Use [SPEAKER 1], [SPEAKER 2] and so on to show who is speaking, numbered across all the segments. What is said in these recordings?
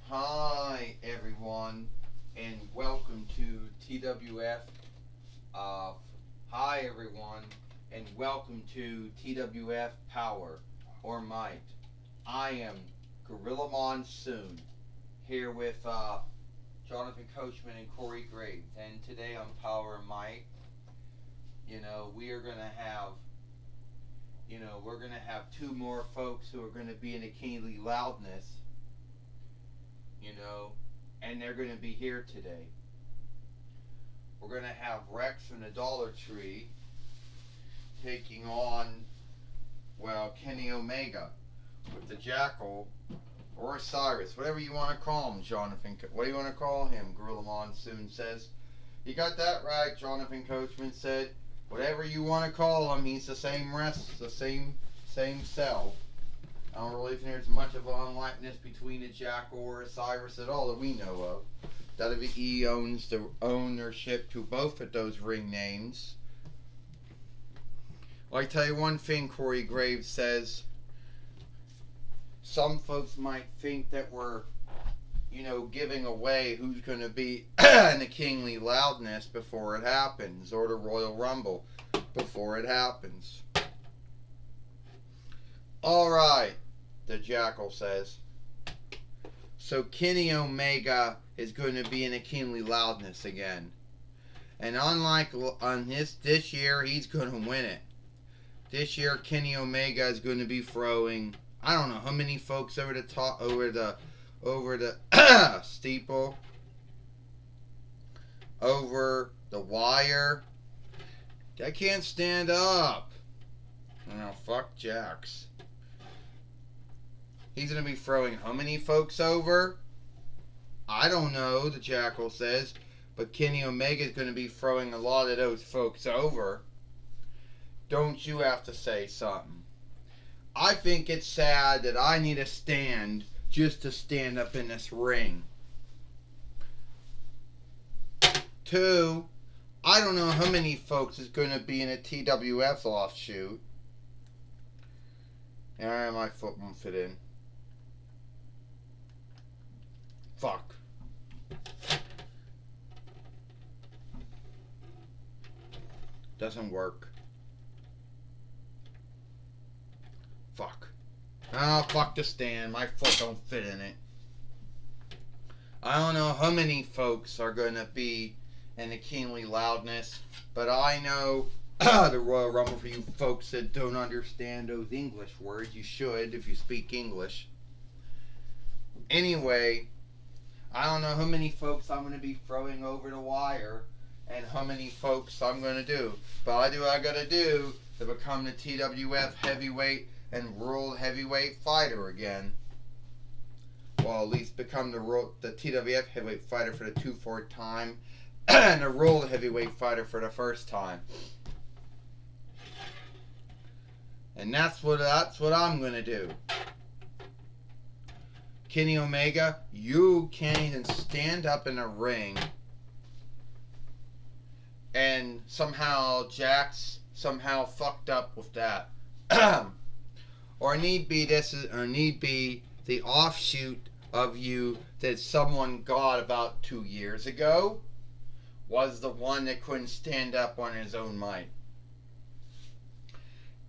[SPEAKER 1] Hi everyone, and welcome to TWF. Uh, Hi everyone, and welcome to TWF Power or Might. I am Gorilla Monsoon here with Jonathan Coachman and Corey Graves, and today on Power and Might, we are gonna have. We're going to have two more folks who are going to be in a keenly loudness, you know, and they're going to be here today. We're going to have Rex from the Dollar Tree taking on, Kenny Omega with the Jackal or Cyrus, whatever you want to call him, Jonathan. What do you want to call him? Gorilla Monsoon says. You got that right, Jonathan Coachman said. Whatever you want to call him, he's the same same self. I don't really think there's much of an unlikeness between a Jackal or a Cyrus at all that we know of. WWE owns the ownership to both of those ring names. Well, I tell you one thing, Corey Graves says. Some folks might think that we're, giving away who's going to be in the Kingly Loudness before it happens, or the Royal Rumble before it happens. Alright, the Jackal says. So Kenny Omega is going to be in a Kingly Loudness again. And unlike on this year, he's going to win it. This year, Kenny Omega is going to be throwing, I don't know how many folks over the top, over the steeple, over the wire. I can't stand up. Oh, fuck Jax. He's going to be throwing how many folks over? I don't know, the Jackal says. But Kenny Omega is going to be throwing a lot of those folks over. Don't you have to say something? I think it's sad that I need a stand just to stand up in this ring. 2, I don't know how many folks is going to be in a TWF offshoot. Alright, my foot won't fit in. Fuck. Doesn't work. Fuck. Oh, fuck the stand. My foot don't fit in it. I don't know how many folks are going to be in the Kingly Loudness, but I know the Royal Rumble for you folks that don't understand those English words. You should if you speak English. Anyway, I don't know how many folks I'm going to be throwing over the wire and how many folks I'm going to do. But I do what I got to do to become the TWF heavyweight and world heavyweight fighter again. Well, at least become the TWF heavyweight fighter for the 2-4 time and the world heavyweight fighter for the first time. And that's what I'm gonna do. Kenny Omega, you can't even stand up in a ring, and somehow Jax somehow fucked up with that. Or need be the offshoot of you that someone got about 2 years ago was the one that couldn't stand up on his own might.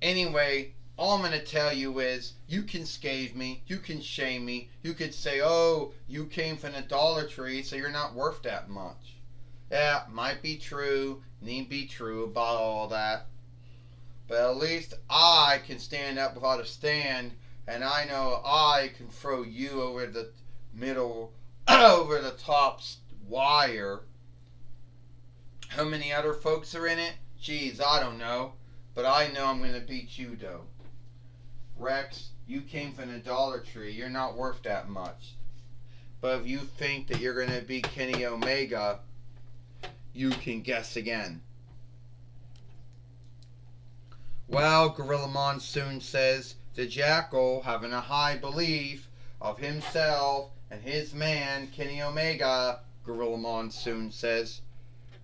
[SPEAKER 1] Anyway, all I'm going to tell you is, you can scathe me, you can shame me, you could say, oh, you came from the Dollar Tree, so you're not worth that much. Yeah, might be true, need be true about all that. But at least I can stand up without a stand, and I know I can throw you over the middle, over the top wire. How many other folks are in it? Geez, I don't know. But I know I'm going to beat you, though. Rex, you came from the Dollar Tree. You're not worth that much. But if you think that you're going to beat Kenny Omega, you can guess again. Well, Gorilla Monsoon says, the Jackal, having a high belief of himself and his man, Kenny Omega, Gorilla Monsoon says,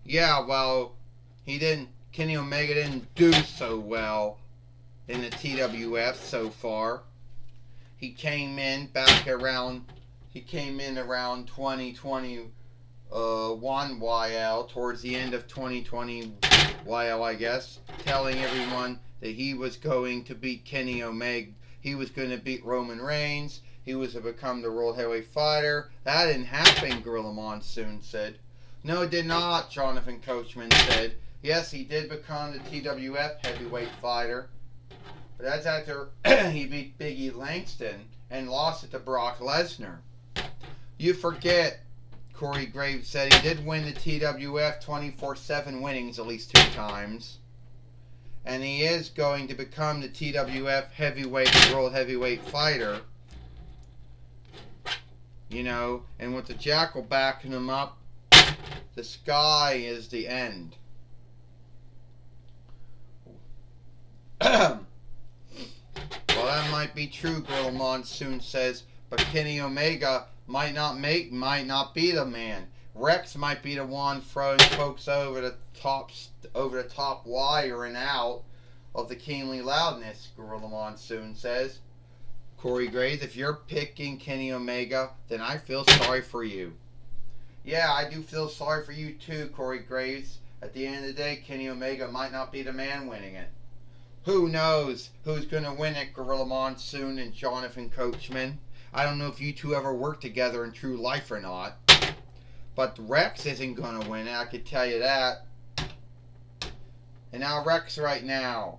[SPEAKER 1] yeah, well, Kenny Omega didn't do so well in the TWF so far. He came in back around he came in around 2021 YL, towards the end of 2020 YL, I guess, telling everyone that he was going to beat Kenny Omega. He was going to beat Roman Reigns. He was to become the World Heavyweight Fighter. That didn't happen, Gorilla Monsoon said. No, it did not, Jonathan Coachman said. Yes, he did become the TWF Heavyweight Fighter. But that's after he beat Big E Langston and lost it to Brock Lesnar. You forget, Corey Graves said he did win the TWF 24/7 winnings at least 2 times. And he is going to become the TWF Heavyweight World Heavyweight Fighter. You know, and with the Jackal backing him up, the sky is the end. Well, that might be true, Gorilla Monsoon says, but Kenny Omega might not be the man. Rex might be the one throwing folks over the top wire and out of the keenly loudness, Gorilla Monsoon says. Corey Graves, if you're picking Kenny Omega, then I feel sorry for you. Yeah, I do feel sorry for you too, Corey Graves. At the end of the day, Kenny Omega might not be the man winning it. Who knows who's going to win it, Gorilla Monsoon and Jonathan Coachman. I don't know if you two ever worked together in true life or not. But Rex isn't going to win it, I could tell you that. And now Rex right now,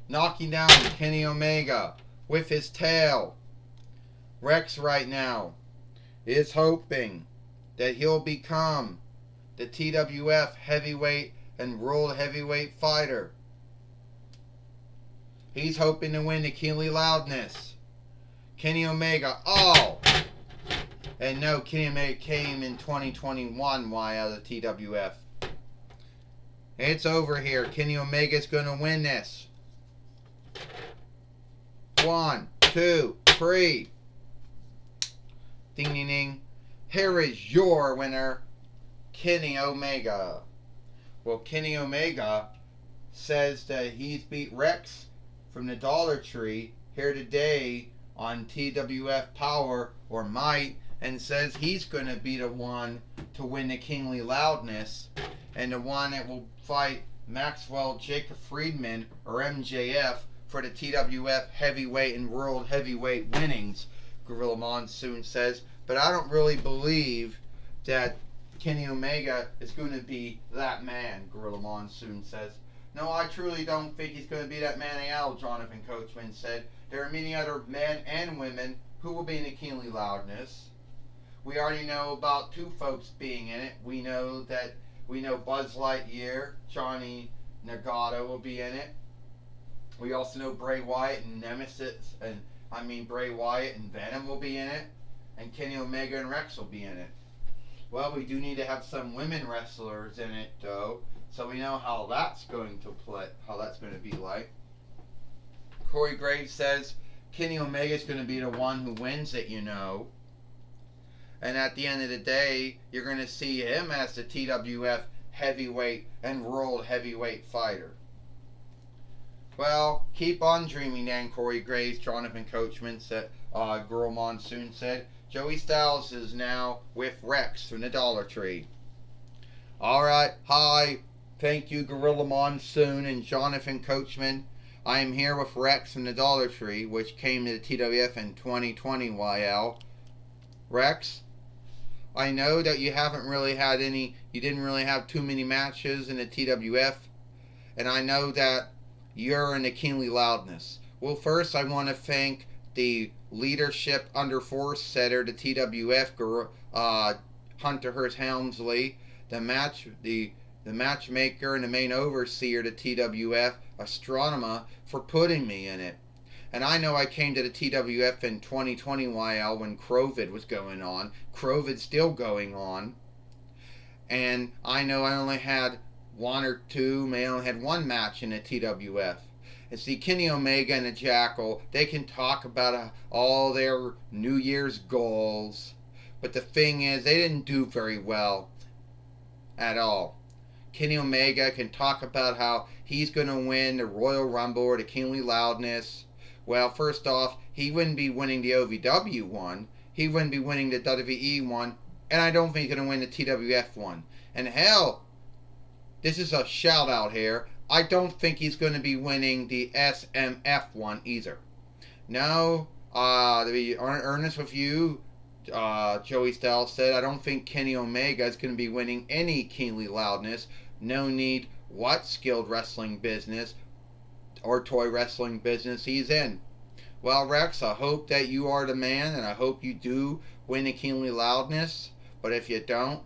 [SPEAKER 1] knocking down Kenny Omega with his tail. Rex right now is hoping that he'll become the TWF Heavyweight and World Heavyweight Fighter. He's hoping to win the Keenly Loudness. Kenny Omega, oh! And no, Kenny Omega came in 2021 out of the TWF. It's over here. Kenny Omega's going to win this. 1, 2, 3. Ding, ding, ding. Here is your winner, Kenny Omega. Well, Kenny Omega says that he's beat Rex from the Dollar Tree here today on TWF Power or Might, and says he's going to be the one to win the Kingly Loudness and the one that will fight Maxwell Jacob Friedman or MJF for the TWF Heavyweight and World Heavyweight winnings, Gorilla Monsoon says. But I don't really believe that Kenny Omega is going to be that man, Gorilla Monsoon says. No, I truly don't think he's going to be that man at all, Jonathan Coachman said. There are many other men and women who will be in the Keenly Loudness. We already know about 2 folks being in it. We know Buzz Lightyear, Johnny Nagata will be in it. We also know Bray Wyatt and Bray Wyatt and Venom will be in it. And Kenny Omega and Rex will be in it. Well, we do need to have some women wrestlers in it, though, so we know how that's going to play, how that's going to be like. Corey Graves says Kenny Omega is going to be the one who wins it, you know. And at the end of the day, you're going to see him as the TWF Heavyweight and World Heavyweight Fighter. Well, keep on dreaming then, Corey Graves, Jonathan Coachman said, Girl Monsoon said. Joey Styles is now with Rex from the Dollar Tree. Alright, hi. Thank you, Gorilla Monsoon and Jonathan Coachman. I am here with Rex from the Dollar Tree, which came to the TWF in 2020 YL. Rex, I know that you didn't really have too many matches in the TWF, and I know that you're in the Keenly Loudness. Well, first I want to thank the leadership under force setter, the TWF, Hunter Hearst Helmsley, the matchmaker and the main overseer, the TWF, Astronomer, for putting me in it. And I know I came to the TWF in 2020 YL when COVID was going on. COVID's still going on. And I know I only had 1 or 2, may only had 1 match in the TWF. And see, Kenny Omega and the Jackal, they can talk about all their New Year's goals. But the thing is, they didn't do very well at all. Kenny Omega can talk about how he's going to win the Royal Rumble or the Keenly Loudness. Well, first off, he wouldn't be winning the OVW one. he wouldn't be winning the WWE one, and I don't think he's going to win the TWF one. And hell, this is a shout out here, I don't think he's going to be winning the SMF one either. No, to be earnest with you, Joey Styles said, I don't think Kenny Omega is going to be winning any Kingly Loudness. No need what skilled wrestling business or toy wrestling business he's in. Well, Rex, I hope that you are the man, and I hope you do win the Kingly Loudness. But if you don't,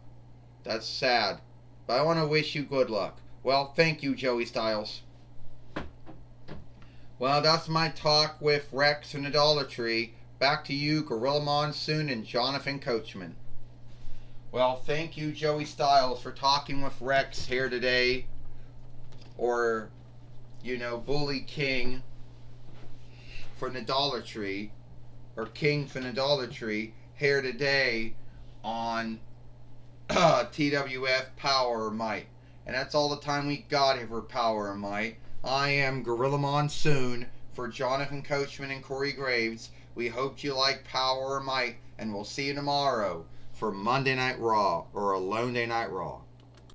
[SPEAKER 1] that's sad. But I want to wish you good luck. Well, thank you, Joey Styles. Well, that's my talk with Rex from the Dollar Tree. Back to you, Gorilla Monsoon and Jonathan Coachman. Well, thank you, Joey Styles, for talking with Rex here today. Or, Bully King from the Dollar Tree. Or King from the Dollar Tree here today on TWF Powerrr Might. And that's all the time we got here for Powerrr Might. I am Gorilla Monsoon for Jonathan Coachman and Corey Graves. We hope you like Powerrr Might, and we'll see you tomorrow for Monday Night Raw or Alone Day Night Raw.